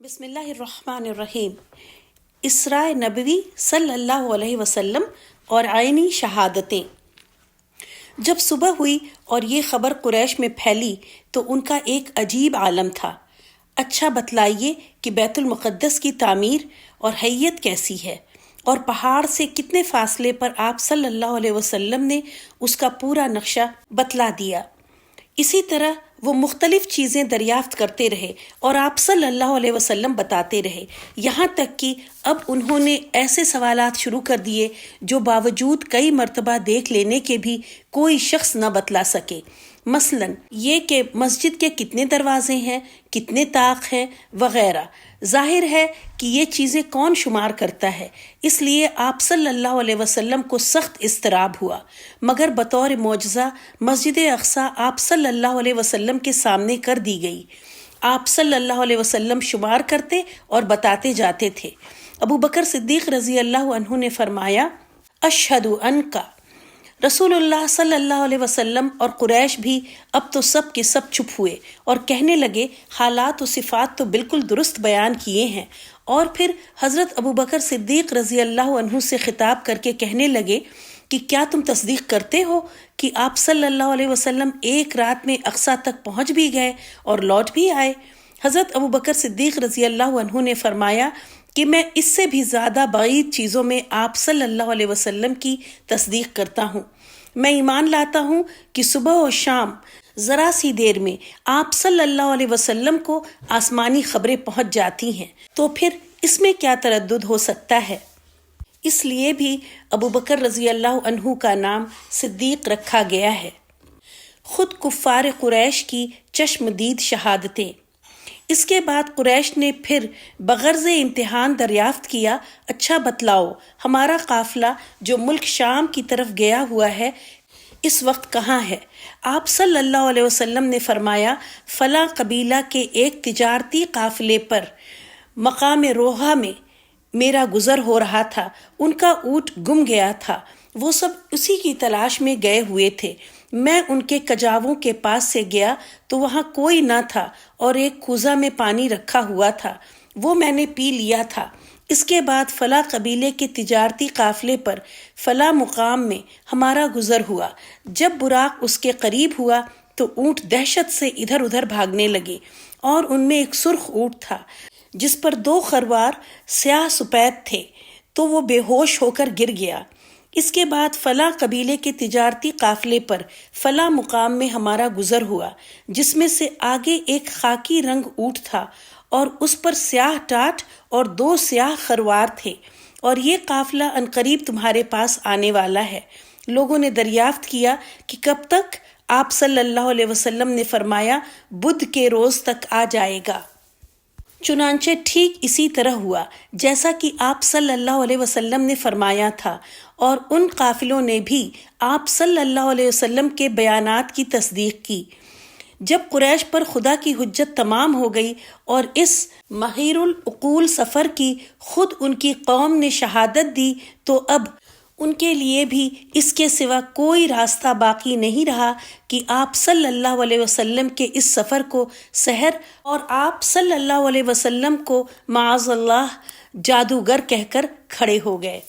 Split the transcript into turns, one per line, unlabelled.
بسم اللہ الرحمن الرحیم۔ اسراء نبوی صلی اللہ علیہ وسلم اور عینی شہادتیں۔ جب صبح ہوئی اور یہ خبر قریش میں پھیلی تو ان کا ایک عجیب عالم تھا۔ اچھا بتلائیے کہ بیت المقدس کی تعمیر اور حیت کیسی ہے، اور پہاڑ سے کتنے فاصلے پر آپ صلی اللہ علیہ وسلم نے اس کا پورا نقشہ بتلا دیا۔ اسی طرح وہ مختلف چیزیں دریافت کرتے رہے اور آپ صلی اللہ علیہ وسلم بتاتے رہے، یہاں تک کہ اب انہوں نے ایسے سوالات شروع کر دیے جو باوجود کئی مرتبہ دیکھ لینے کے بھی کوئی شخص نہ بتلا سکے۔ مثلاً یہ کہ مسجد کے کتنے دروازے ہیں، کتنے طاق ہیں وغیرہ۔ ظاہر ہے کہ یہ چیزیں کون شمار کرتا ہے، اس لیے آپ صلی اللہ علیہ وسلم کو سخت اضطراب ہوا، مگر بطور معجزہ مسجد اقصیٰ آپ صلی اللہ علیہ وسلم کے سامنے کر دی گئی۔ آپ صلی اللہ علیہ وسلم شمار کرتے اور بتاتے جاتے تھے۔ ابو بکر صدیق رضی اللہ عنہ نے فرمایا، اشہد انکا۔ رسول اللہ صلی اللہ علیہ وسلم اور قریش بھی اب تو سب کے سب چپ ہوئے اور کہنے لگے، حالات و صفات تو بالکل درست بیان کیے ہیں۔ اور پھر حضرت ابو بکر صدیق رضی اللہ عنہ سے خطاب کر کے کہنے لگے کہ کیا تم تصدیق کرتے ہو کہ آپ صلی اللہ علیہ وسلم ایک رات میں اقصیٰ تک پہنچ بھی گئے اور لوٹ بھی آئے؟ حضرت ابو بکر صدیق رضی اللہ عنہ نے فرمایا کہ میں اس سے بھی زیادہ بعید چیزوں میں آپ صلی اللہ علیہ وسلم کی تصدیق کرتا ہوں۔ میں ایمان لاتا ہوں کہ صبح و شام ذرا سی دیر میں آپ صلی اللہ علیہ وسلم کو آسمانی خبریں پہنچ جاتی ہیں، تو پھر اس میں کیا تردد ہو سکتا ہے؟ اس لیے بھی ابو بکر رضی اللہ عنہ کا نام صدیق رکھا گیا ہے۔ خود کفار قریش کی چشم دید شہادتیں۔ اس کے بعد قریش نے پھر بغرض امتحان دریافت کیا، اچھا بتلاؤ ہمارا قافلہ جو ملک شام کی طرف گیا ہوا ہے اس وقت کہاں ہے؟ آپ صلی اللہ علیہ وسلم نے فرمایا، فلاں قبیلہ کے ایک تجارتی قافلے پر مقام روحہ میں میرا گزر ہو رہا تھا، ان کا اونٹ گم گیا تھا، وہ سب اسی کی تلاش میں گئے ہوئے تھے۔ میں ان کے کجاووں کے پاس سے گیا تو وہاں کوئی نہ تھا اور ایک کوزہ میں پانی رکھا ہوا تھا، وہ میں نے پی لیا تھا۔ اس کے بعد فلاں قبیلے کے تجارتی قافلے پر فلاں مقام میں ہمارا گزر ہوا، جب براق اس کے قریب ہوا تو اونٹ دہشت سے ادھر ادھر بھاگنے لگے، اور ان میں ایک سرخ اونٹ تھا جس پر 2 خروار سیاہ سپید تھے، تو وہ بے ہوش ہو کر گر گیا۔ اس کے بعد فلاں قبیلے کے تجارتی قافلے پر فلاں مقام میں ہمارا گزر ہوا، جس میں سے آگے ایک خاکی رنگ اونٹ تھا اور اس پر سیاہ ٹاٹ اور 2 سیاہ خروار تھے، اور یہ قافلہ عنقریب تمہارے پاس آنے والا ہے۔ لوگوں نے دریافت کیا کہ کب تک؟ آپ صلی اللہ علیہ وسلم نے فرمایا، بدھ کے روز تک آ جائے گا۔ چنانچہ ٹھیک اسی طرح ہوا جیسا کہ آپ صلی اللہ علیہ وسلم نے فرمایا تھا، اور ان قافلوں نے بھی آپ صلی اللہ علیہ وسلم کے بیانات کی تصدیق کی۔ جب قریش پر خدا کی حجت تمام ہو گئی اور اس محیر العقول سفر کی خود ان کی قوم نے شہادت دی، تو اب ان کے لیے بھی اس کے سوا کوئی راستہ باقی نہیں رہا کہ آپ صلی اللہ علیہ وسلم کے اس سفر کو سحر اور آپ صلی اللہ علیہ وسلم کو معاذ اللہ جادوگر کہہ کر کھڑے ہو گئے۔